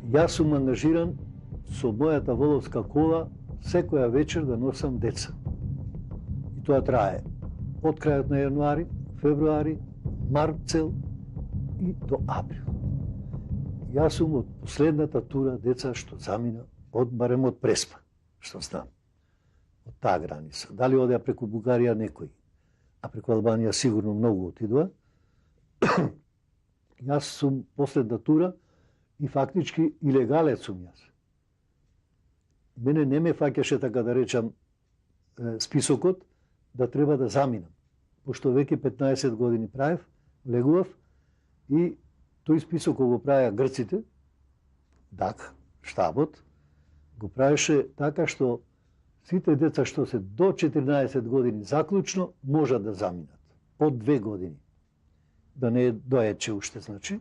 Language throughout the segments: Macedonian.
Јас сум ангажиран со мојата воловска кола секоја вечер да носам деца. И тоа трае од крајот на јануари, февруари, март цел и до април. Јас сум од последната тура деца што замина барем од Преспа, што знам. Од таа граница. Дали одеа преку Бугарија некој, а преку Албанија сигурно многу отидоа. Јас сум последна тура и фактички илегалец сум јас. Мене не ме фаќаше, така да речам, списокот да треба да заминам. Пошто веќе 15 години правев, влегував и тој список го правеа грците, ДАК, штабот, го правеше така што сите деца што се до 14 години заклучно можат да заминат. Од 2 години. Да не е доече уште, значи.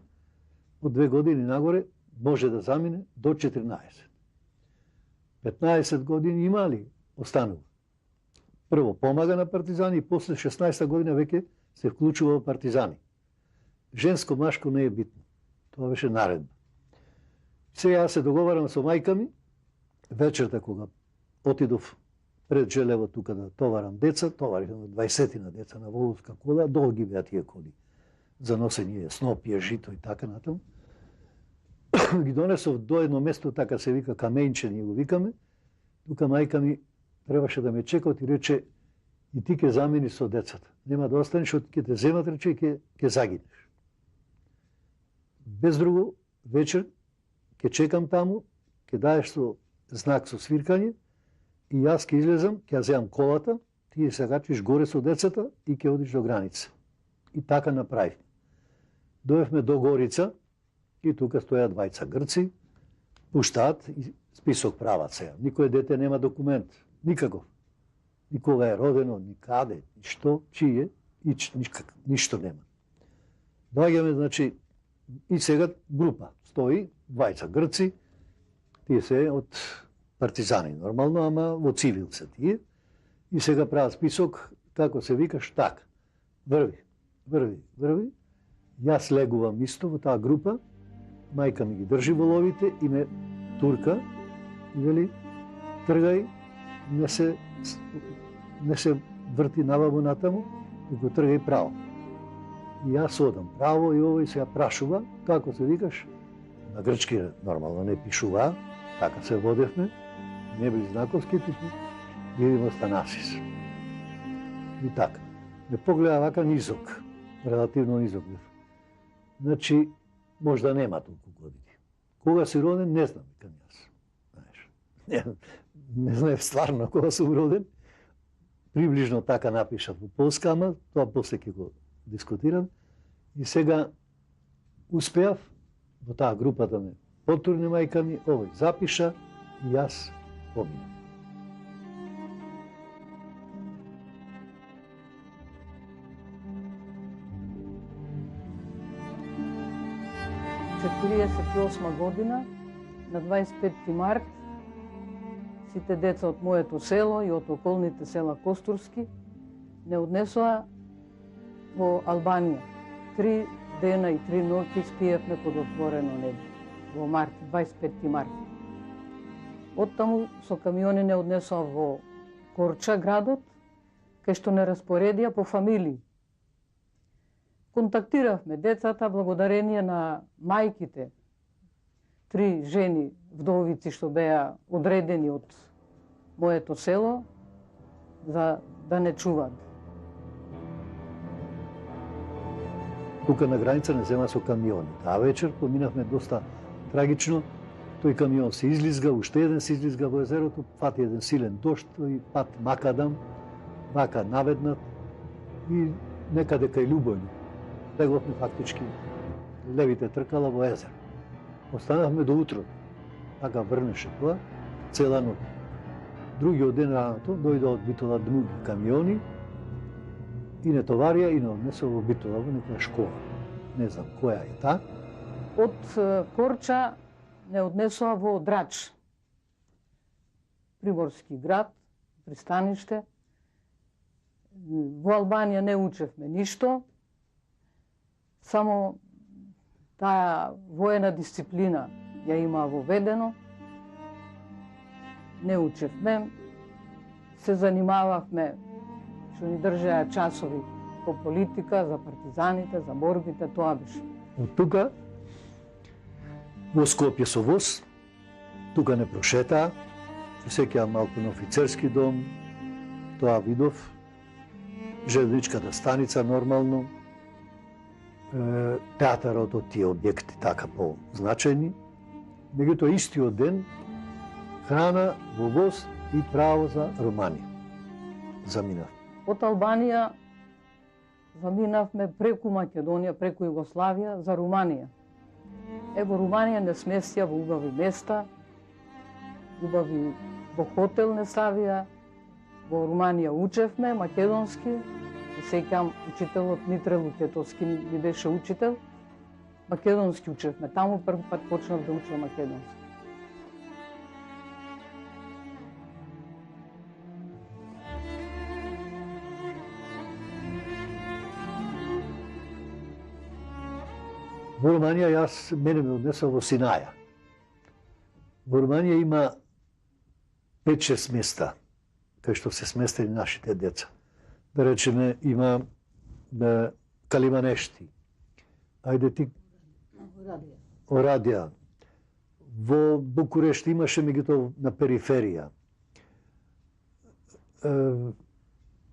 Од 2 години нагоре може да замине до 14. 15 години има ли? Останува. Прво помага на партизани и после 16 година веќе се вклучува во партизани. Женско-машко не е битно. Тоа беше наредба. Сега јас се договарам со мајка ми, вечерта кога отидов пред Желево тука да товарам деца, товарив 20 на деца на воловска кола, долги беа тие коли за носење снопие, жито и така натаму. Ги донесов до едно место, така се вика Камењче, ние го викаме. Тука мајка ми требаше да ме чека и рече, и ти ќе замени со децата. Нема да останеш, ќе те земат, рече, и ќе загинеш. Без друго, вечер ќе чекам таму, ќе даеш со знак со свиркање и јас ќе излезам, ќе ја земам колата, ти се качиш горе со децата и ќе одиш до граница. И така направивме. Доевме до Горица и тука стоја двајца грци, пуштаат и список прават сега. Никој дете нема документ, никаков. Никога е родено, никаде, ништо, чие, и ништо нема. Доаѓаме, значи, и сега група стои, двајца грци, тие се од партизани, нормално, ама во цивил се тие, и сега прават список, како се викаш, така. Врви, врви, врви. Јас легувам исто во таа група, мајка ми ги држи воловите и ме турка и вели, тргај, не се врти наваму натаму, туку тргај право. И јас одам право и овој се ја прашува, како се викаш, на грчки нормално не пишува, така се водевме, не били знаковски, туку видимо Станасис. И така. Ме погледа вака низок, релативно низок бев. Значи, можда нема толку години. Кога си роден, не знам, викам јас. Знаеш, не знаев стварно кога сум роден. Приближно така напишав во полска, ама тоа после ќе го дискутирам. И сега успеав во таа група да ме потурне мајка ми, овој запиша и јас поминам. В 1948 година, на 25 март, сите деца од моето село и од околните села Костурски не однесоа во Албанија. 3 дена и 3 ноќи спиевме под отворено небо во март, 25 март. Оттаму со камиони не однесоа во Корча, градот, кај што не распоредија по фамилии. Контактиравме децата благодарение на мајките, 3 жени вдовици што беа одредени од моето село за да не чуваат. Тука на граница не зема со камиони. Таа вечер поминавме доста трагично. Тој камион се излизга, уште еден се излизга во езерото, фати еден силен дожд, тој пат макадам, вака наведнат и некаде кај Љубојно. Леговме фактички, левите тркала во езер. Останавме до утро. Така врнеше тоа, цела ноќ. Другиот ден раното дојде од Битола други камиони и не товарија и не однесо во Битола во некоја школа. Не знам која е таа. Од Корча не однесоа во Драч, приморски град, пристаниште. Во Албанија не учевме ништо, само таа воена дисциплина ја имаа воведено. Не учевме, се занимававме, што ни држеа часови по политика, за партизаните, за борбите, тоа беше. Од тука, во Скопје со воз, тука не прошетаа, се сеќавам малку на офицерски дом, тоа видов, железничката станица нормално, театарот од тие објекти така по-значајни. Меѓутоа истиот ден храна во воз и право за Руманија. Заминав. Од Албанија заминавме преку Македонија, преку Југославија за Руманија. Во Руманија не сместија во убави места, убави во хотел не ставија. Во Руманија учевме македонски. Се сеќавам, учителот Митре Лукетовски ми беше учител. Македонски учевме. Таму прв пат почнав да учам македонски. Во Руманија мене ме однесува во Синаја. Во Руманија има 5-6 места кај што се сместени нашите деца. Да речеме, има Калиманешти. Ајде ти Орадија. Во Букурешт имаше, меѓутоа на периферија.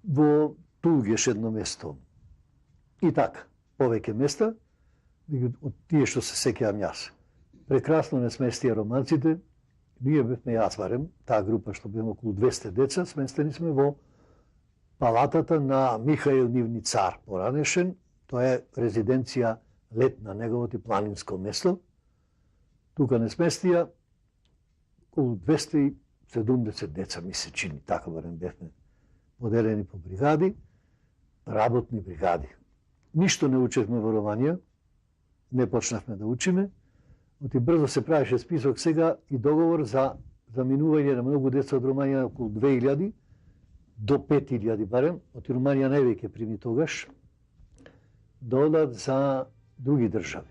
Во Тугеш едно место. И така, повеќе места, од тие што се сеќавам јас. Прекрасно не сместија романците. Ние бевме, јас барем, таа група што бевме околу 200 деца, сместени сме во палатата на Михаил Нивни цар, поранешен. Тоа е резиденција летна, неговото планинско место. Тука не сместија околу 270 деца, ми се чини, така барем бевме поделени по бригади, работни бригади. Ништо не учевме во Руманија, не почнавме да учиме. Оти брзо се правеше список сега и договор за заминување на многу деца од Руманија, околу 2000 до 5000 барем. Оти Руманија највеќе прими тогаш да одат за други држави.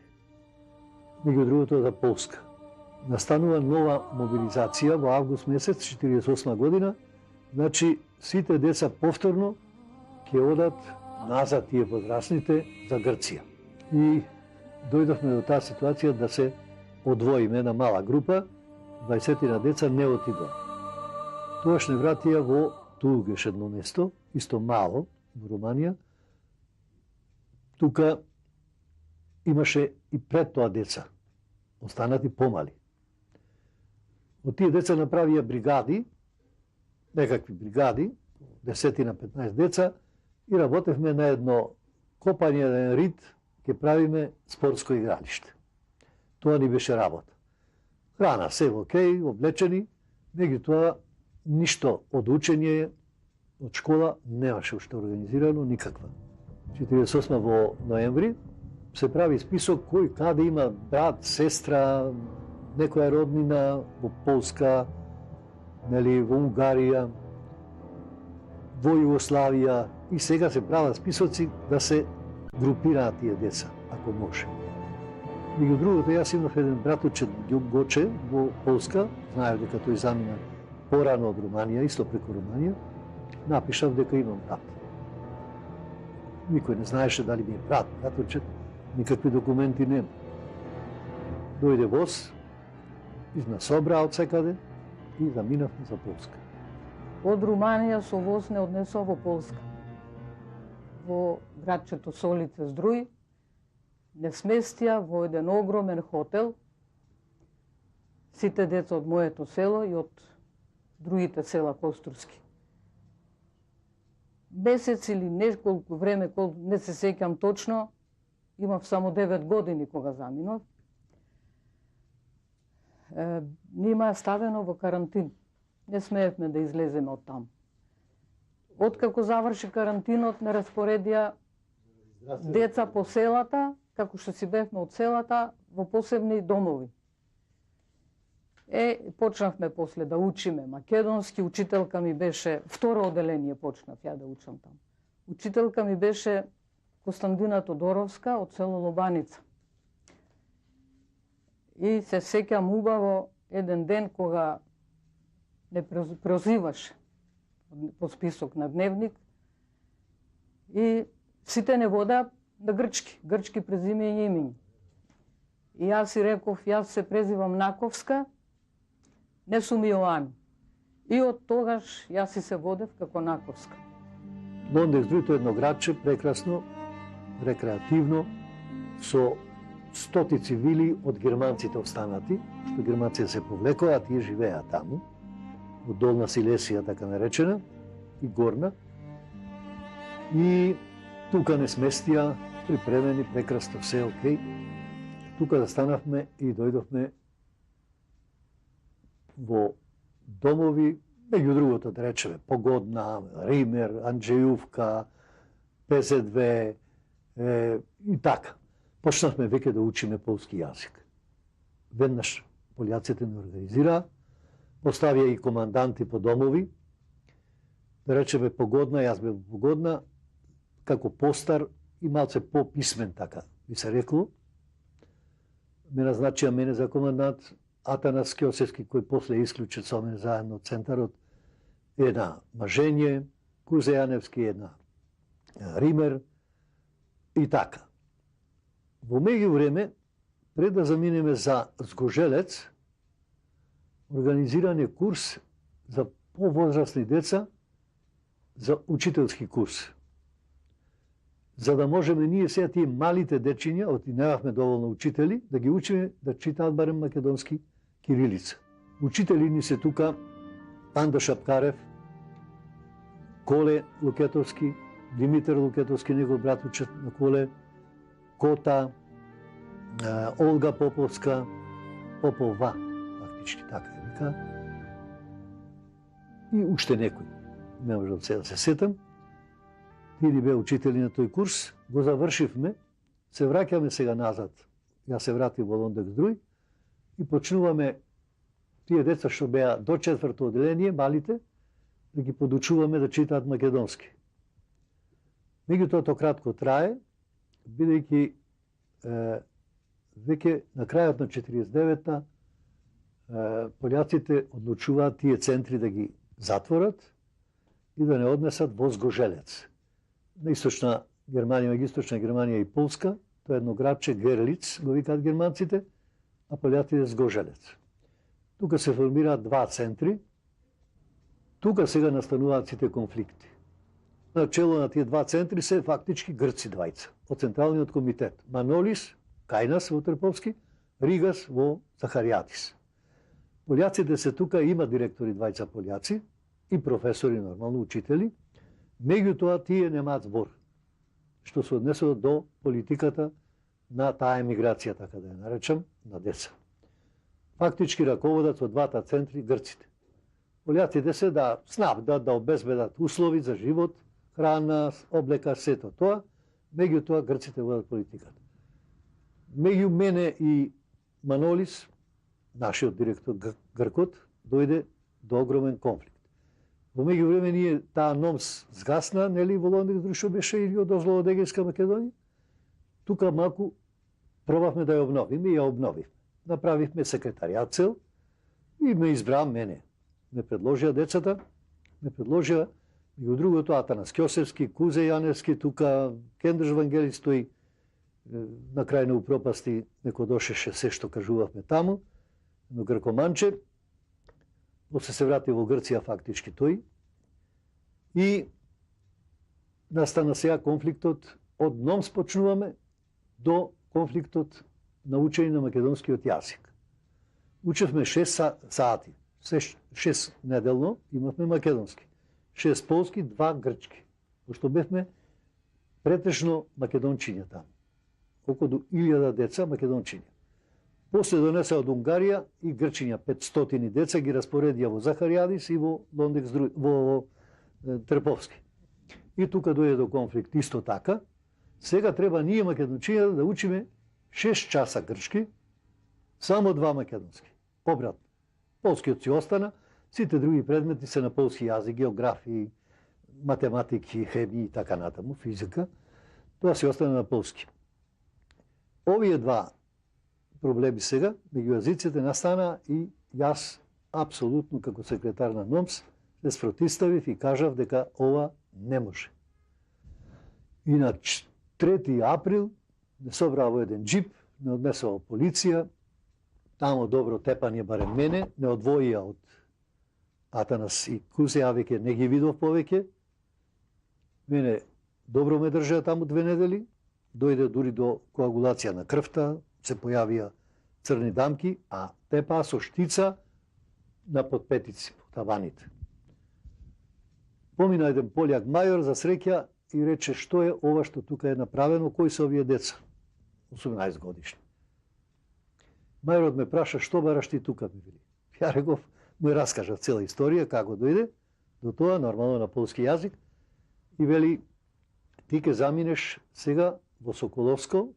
Меѓу другото за Полска. Настанува нова мобилизација во август месец 1948 година. Значи, сите деца повторно ќе одат назад, тие возрастните, за Грција. И дојдовме до таа ситуација да се одвоиме на мала група, 20 на деца не отидоа. Тоаш не вратија во Тугеш едно место, исто мало, во Руманија. Тука имаше и пред тоа деца, останати помали. Од тие деца направија бригади, некакви бригади, 10 на 15 деца, и работевме на едно копање, на еден рид, ќе правиме спортско игралиште. Тоа ни беше работа. Храна, се окей, облечени, меѓутоа ништо од учење, од школа немаше уште организирано никаква. 48 во ноември се прави список кој каде има брат, сестра, некоја роднина во Полска, нели, во Унгарија, во Југославија, и сега се прават списоци да се групираат тие деца, ако може. Меѓу другото, јас имав еден братуче Гоче во Полска, знаев дека тој замина порано од Руманија, исто преку Руманија, напишав дека имам брат. Никој не знаеше дали ми е брат, братуче, никакви документи нема. Дојде воз, изна собра од секаде и заминавме за Полска. Од Руманија со воз не однесува во Полска. Во градчето Солице Здруј не сместија во еден огромен хотел сите деца од моето село и од другите села костурски. Месец или неколку време, не се сеќам точно, имав само 9 години кога заминав, нима е ставено во карантин. Не смеевме да излеземе од таму. Откако заврши карантинот, не распоредија деца по селата, како што си бевме од селата, во посебни домови. Почнавме после да учиме македонски, учителка ми беше, второ оделение почнав ја да учам таму. Учителка ми беше Костандина Тодоровска од село Лобаница. И се сеќам убаво еден ден кога не прозиваш по список на дневник и сите не вода на грчки презиме и имиња. И јас си реков, јас се презивам Наковска, не сум Јоани. И од тогаш јас и се водев како Наковска. Лондек Здруј е едно градче, прекрасно, рекреативно, со стоти цивили од германците останати, што германците се повлекоа, а тие живеа таму, во Долна Силесија, така наречена, и Горна. И тука не сместија, припремени, прекрасно, се окей. Тука застанавме и дојдовме во домови, меѓу другото да речеме, Погодна, Ример, Анджејувка, ПЗ2 и така. Почнавме веќе да учиме полски јазик. Веднаш пољаците не организираа, поставија и команданти по домови, да речеме Погодна, јас бев Погодна, како постар и малце по-писмен, така би се рекло. Ме назначија мене за командант, Атанас Кјосевски, кој после исклучи со мене заедно од центарот, една Мажење, Кузе Јаневски, една Ример и така. Во меѓувреме, пред да заминеме за Згожелец, организиран е курс за повозрастни деца за учителски курс. За да можеме ние сега тие малите дечиња, оти немавме доволно учители, да ги учиме да читаат барем македонски кирилица. Учители ни се тука Анда Шапкарев, Коле Лукетовски, Димитар Лукетовски, негов брат учат на Коле, Кота, Олга Поповска, Попова, фактички така е вика, и уште некои. Не можам сега да се сетам. Тие ни беа учители на тој курс, го завршивме, се враќаме сега назад. Јас се вратив во Лондек Здруј и почнуваме тие деца што беа до 4-то одделение, малите, да ги подучуваме да читаат македонски. Меѓутоа тоа кратко трае, бидејќи веќе на крајот на 49-та пољаците одлучуваат тие центри да ги затворат и да не однесат во Згожелец. На источна Германија, меѓу источна Германија и Полска, тоа е едно градче Герлиц, го викаат германците, а пољаците Згожелец. Тука се формираат два центри. Тука сега настануваат сите конфликти. На чело на тие два центри се фактички грци двајца од Централниот комитет. Манолис, Кајнас во Трповски, Ригас во Захаријатис. Пољаците се тука, има директори двајца пољаци и професори, нормално учители. Меѓутоа тие немаат збор, што се однесува до политиката на таа емиграција, така да ја наречам, на деца. Фактички раководат од двата центри грците. Пољаците се да снабдат, да обезбедат услови за живот, храна, облека, сето тоа, меѓутоа грците водат политиката. Меѓу мене и Манолис, нашиот директор гркот, дојде до огромен конфликт. Во меѓувреме ние таа НОМС згасна, нели, во Лондек Здруј што беше или од Озло од Егејска Македонија. Тука малку пробавме да ја обновиме и ја обновивме. Направивме секретаријат цел и ме избра мене. Ме предложија децата, ме предложија меѓу другото Атанас Кјосевски, Кузе Јаневски, тука Кендрж Вангелис, тој на крај на упропасти неко дошеше се што кажувавме таму, но гркоманче, после се врати во Грција фактички тој и настана сега конфликтот од НОМС почнуваме до конфликтот на учење на македонскиот јазик. Учевме 6 сати, 6 неделно имавме македонски, 6 полски, 2 грчки, пошто бевме претежно македончиња таму. Околу 1000 деца македончиња. После донесе од Унгарија и грчиња 500 деца ги распоредија во Захаријадис и во Лондек Здруј, во Трповски. И тука дојде до конфликт исто така. Сега треба ние македончиња да учиме 6 часа грчки, само 2 македонски. Обратно. Полскиот си остана, сите други предмети се на полски јазик, географија, математики, хемија и така натаму, физика. Тоа си остана на полски. Овие два проблеми сега, меѓу јазиците настана и јас апсолутно како секретар на НОМС се спротиставив и кажав дека ова не може. И на 3 април не собраа во еден джип, не однесува полиција, тамо добро тепање барем мене, не одвоија од Атанас и Кузе, а веќе не ги видов повеќе. Мене добро ме држаа таму 2 недели, дојде дури до коагулација на крвта, се појавија црни дамки, а тепаа со штица на подпетици, по таваните. Помина еден пољак мајор за среќа и рече што е ова што тука е направено, кои се овие деца, 18 годишни. Мајорот ме праша што бараш ти тука, ми вели. Ја реков, му раскажав цела историја како дојде до тоа, нормално на полски јазик, и вели ти ќе заминеш сега во Соколовско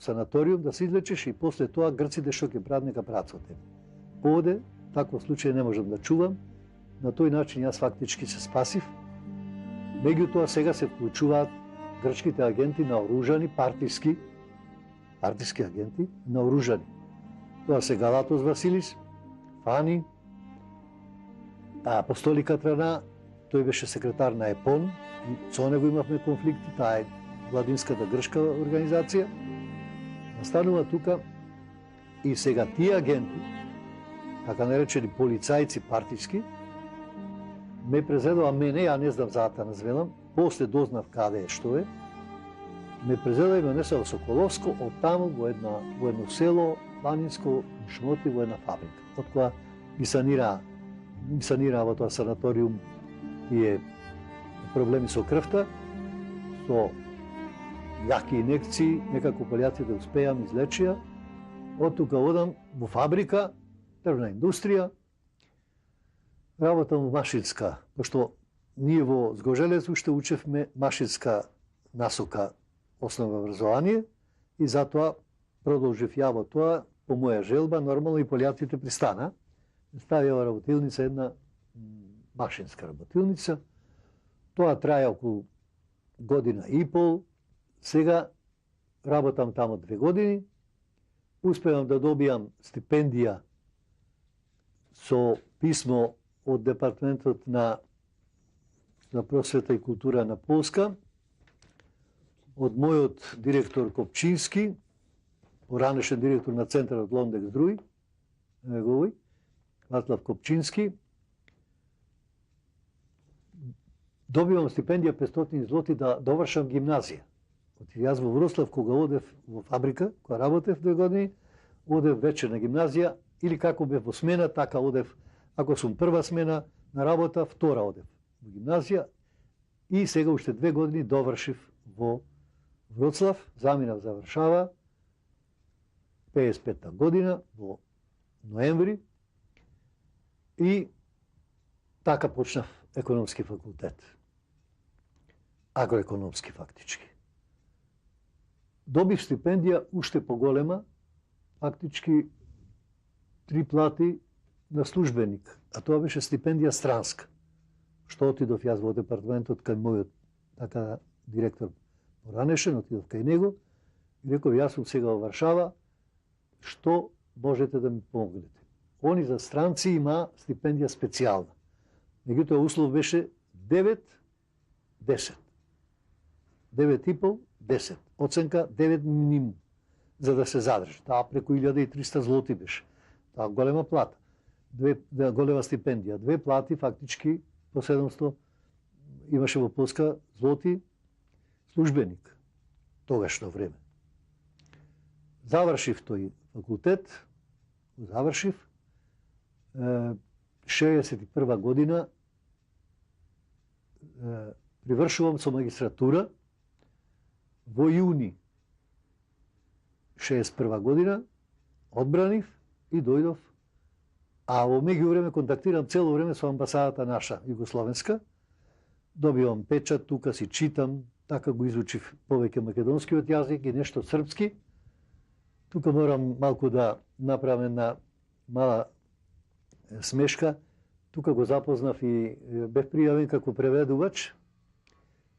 санаториум да се излечиш и после тоа грците што ќе прават нека прават со тебе. Овде таков случај не можам да чувам. На тој начин јас фактички се спасив. Меѓутоа сега се вклучуваат грчките агенти наоружани, партиски агенти наоружани. Тоа се Галатос Василис, Фани, Апостоли Катрана, тој беше секретар на ЕПОН, и со него имавме конфликти, таа е владинската грчка организација. Настанува тука и сега тие агенти, така наречени полицајци партиски, ме презедува мене, ја не знам за Атанас велам, после дознав каде е, што е, ме презедува и ме несе во Соколовско, од таму во едно село, планинско, шмоти во една фабрика. Од која ги санираа во тоа санаториум тие проблеми со крвта, со јаки инекции, некако пољаците успеа ми излечија. Од тука одам во фабрика, дрвна индустрија, работам во машинска, пошто ние во Згожелец уште учевме машинска насока основно образование и затоа продолжив ја во тоа по моја желба, нормално и пољаците пристана. Ставија работилница една машинска работилница. Тоа трае околу година и пол. Сега работам тамо 2 години. Успевам да добијам стипендија со писмо од Департаментот на просвета и култура на Полска, од мојот директор Копчински, поранешен директор на Центарот Лондекс Друј, неговој, Вацлав Копчински. Добивам стипендија 500 злоти да довршам гимназија. Јас во Вроцлав, кога одев во фабрика, кога работев 2 години, одев вече на гимназија, или како бев во смена, така одев, ако сум прва смена на работа, втора одев во гимназија, и сега уште 2 години довршив во Вроцлав, заминав завршава 55-та година во ноември и така почнав економски факултет. Агроекономски фактички. Добив стипендија уште поголема, фактички 3 плати на службеник, а тоа беше стипендија странска. Што отидов јас во департаментот кај мојот така директор поранешен, отидов кај него и реков јас сум сега во Варшава, што можете да ми помогнете? Они за странци има стипендија специјална. Меѓутоа услов беше 9-10. 9,5, 10. Оценка 9 минимум за да се задржи. Таа преку 1300 злоти беше. Таа голема плата. Голема стипендија. 2 плати фактички по 700 имаше во Полска злоти службеник. Тогашно време. Завршив тој факултет, завршив. 61 година привршувам со магистратура. Во јуни 61 година одбранив и дојдов, а во меѓувреме контактирам цело време со амбасадата наша, југословенска. Добивам печат, тука си читам, така го изучив повеќе македонскиот јазик и нешто српски. Тука морам малку да направам една мала смешка. Тука го запознав и бев пријавен како преведувач.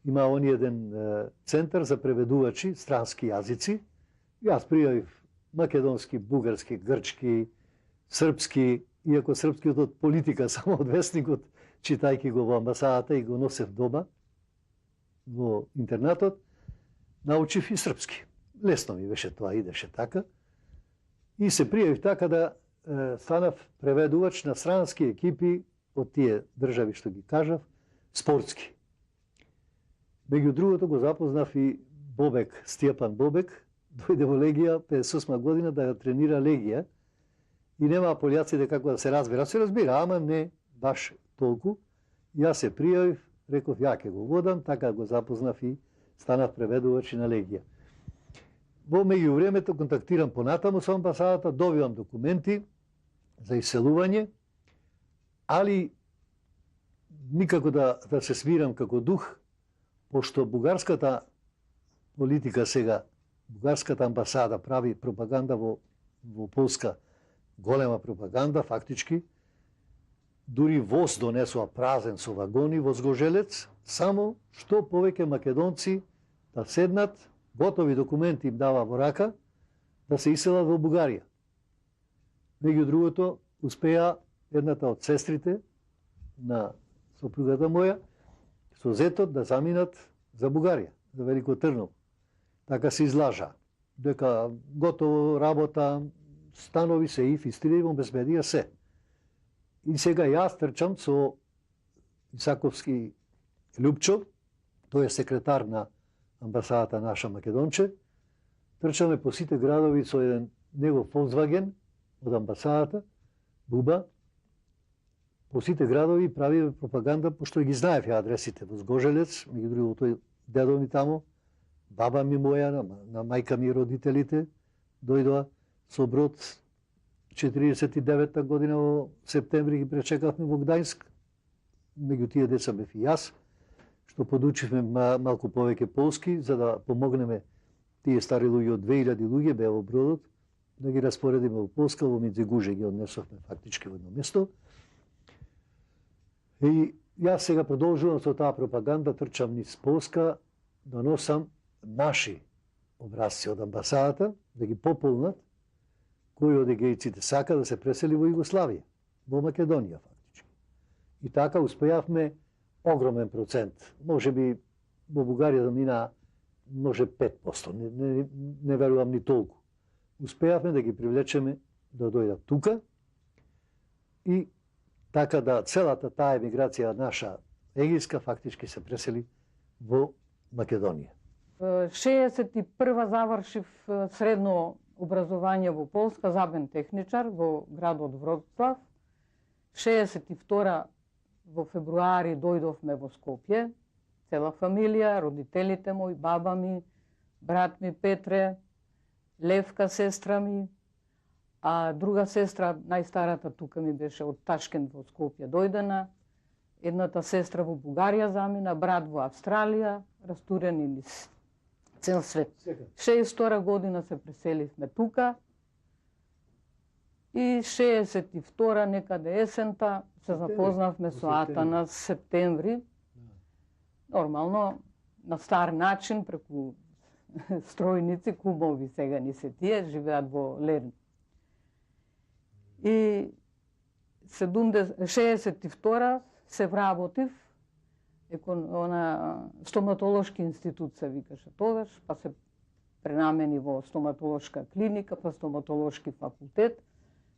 Има они еден центар за преведувачи, странски јазици. Јас пријавив македонски, бугарски, грчки, српски, иако српскиот од политика, само од вестникот, читајќи го во амбасадата и го носев дома во интернатот, научив и српски. Лесно ми беше тоа, идеше така. И се пријавив така да станав преведувач на странски екипи од тие држави што ги кажав, спортски. Меѓу другото го запознав и Бобек, Стјепан Бобек, дојде во Легија 58 година да ја тренира Легија и нема пољаците како да се разбира. Се разбира, ама не баш толку. Јас се пријавив, реков ја ќе го водам, така го запознав и станав преведувач на Легија. Во меѓувремето контактирам понатаму со амбасадата, добивам документи за иселување, али никако да се свирам како дух, пошто бугарската политика сега, бугарската амбасада прави пропаганда во Полска, голема пропаганда, фактички, дури воз донесува празен со вагони, возгожелец, само што повеќе македонци да седнат, готови документи им дава во рака, да се иселат во Бугарија. Меѓу другото, успеа едната од сестрите на сопругата моја, со зетот да заминат за Бугарија, за Велико Трново. Така се излажа. Дека готово работа, станови се и фистили, обезбедија се. И сега јас трчам со Исаковски Лјупчо, тој е секретар на амбасадата наша Македонче. Трчаме по сите градови со еден негов Volkswagen од амбасадата, Буба. По сите градови прави пропаганда, пошто ги знаев ја адресите во Згожелец, меѓу другото тој дедо ми тамо, баба ми моја, на мајка ми и родителите, дојдоа со брод 49-та година во септември ги пречекавме во Гдајск. Меѓу тие деца бев и јас, што подучивме малку повеќе полски, за да помогнеме тие стари луѓе, од 2000 луѓе беа во бродот, да ги распоредиме во Полска, во Мидзигуже ги однесовме фактички во едно место. И јас сега продолжувам со таа пропаганда, трчам низ Полска, да носам наши образци од амбасадата, да ги пополнат, кои од егејците сака да се пресели во Југославија, во Македонија фактички. И така успеавме огромен процент. Може би во Бугарија да мина може 5%, не верувам ни толку. Успеавме да ги привлечеме да дојдат тука и така да целата таа емиграција наша егијска фактички се пресели во Македонија. 61 завршив средно образование во Полска, забен техничар во градот Вроцлав. 62 во февруари дојдовме во Скопје, цела фамилија, родителите мои, баба ми, брат ми Петре, Левка сестра ми, а друга сестра, најстарата тука ми беше од Ташкент во Скопје дојдена, едната сестра во Бугарија замина, брат во Австралија, растурени низ цел свет. 62 година се преселивме тука и 62 некаде есента се запознавме со Атанас септември. Нормално, на стар начин, преку стројници, кумови сега ни се тие, живеат во Лерн. И 62 се вработив, стоматолошки институт се викаше тогаш, па се пренамени во стоматолошка клиника, па стоматолошки факултет,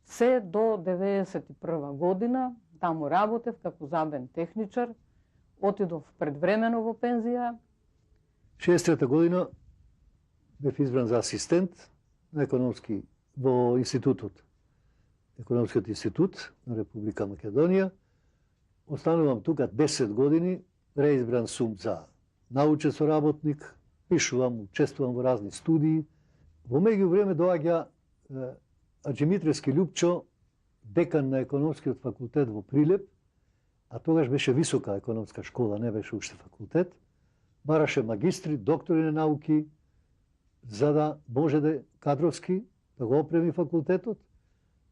се до 91 година, таму работев како забен техничар, отидов предвремено во пензија. 63 година бев избран за асистент на економски во институтот, економскиот институт на Република Македонија. Останувам тука 10 години, реизбран сум за научен соработник, пишувам, учествувам во разни студии. Во меѓувреме доаѓа Аџимитревски Лјупчо, декан на економскиот факултет во Прилеп, а тогаш беше висока економска школа, не беше уште факултет. Бараше магистри, доктори на науки, за да може да кадровски да го опреми факултетот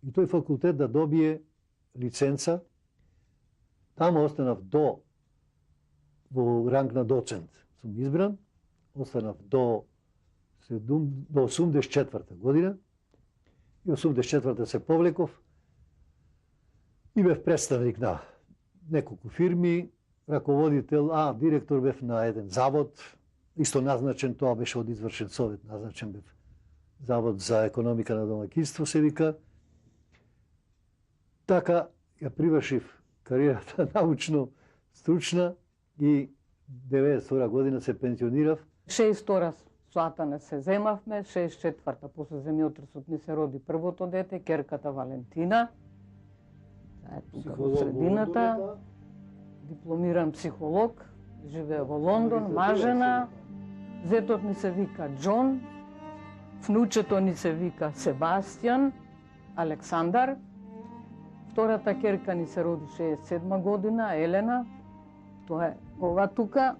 и тој факултет да добие лиценца. Таму останав во ранг на доцент. Сум избран, останав до 84 година. и 84-та се повлеков и бев представник на неколку фирми, раководител, директор бев на еден завод, исто назначен, тоа беше од извршен совет, назначен бев Завод за економика на домаќинство се вика. Така ја привршив кариерата научно стручна и 92 година се пензионирав. 62 сата не се земавме, 64-та после земјотресот ни се роди првото дете, керката Валентина. Таа е тука во средината. Дипломиран психолог, живее во Лондон, мажена. Зетот ни се вика Џон, внучето ни се вика Себастијан, Александар. Втората керка ни се роди 67 година, Елена. Тоа е ова тука,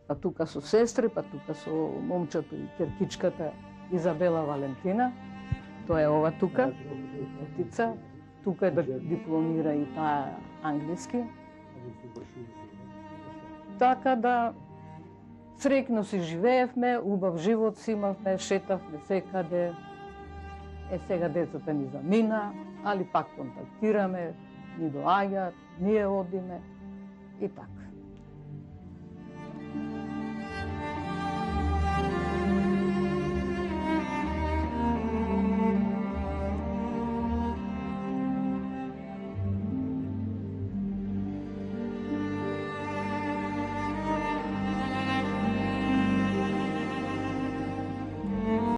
па тука со сестри, па тука со момчето и керкичката Изабела Валентина. Тоа е ова тука, детица. Тука е да дипломира и таа англиски. Така да среќно си живеевме, убав живот си имавме, шетавме секаде. Сега децата ни замина, али пак контактираме, ни доаѓаат, ние одиме и така.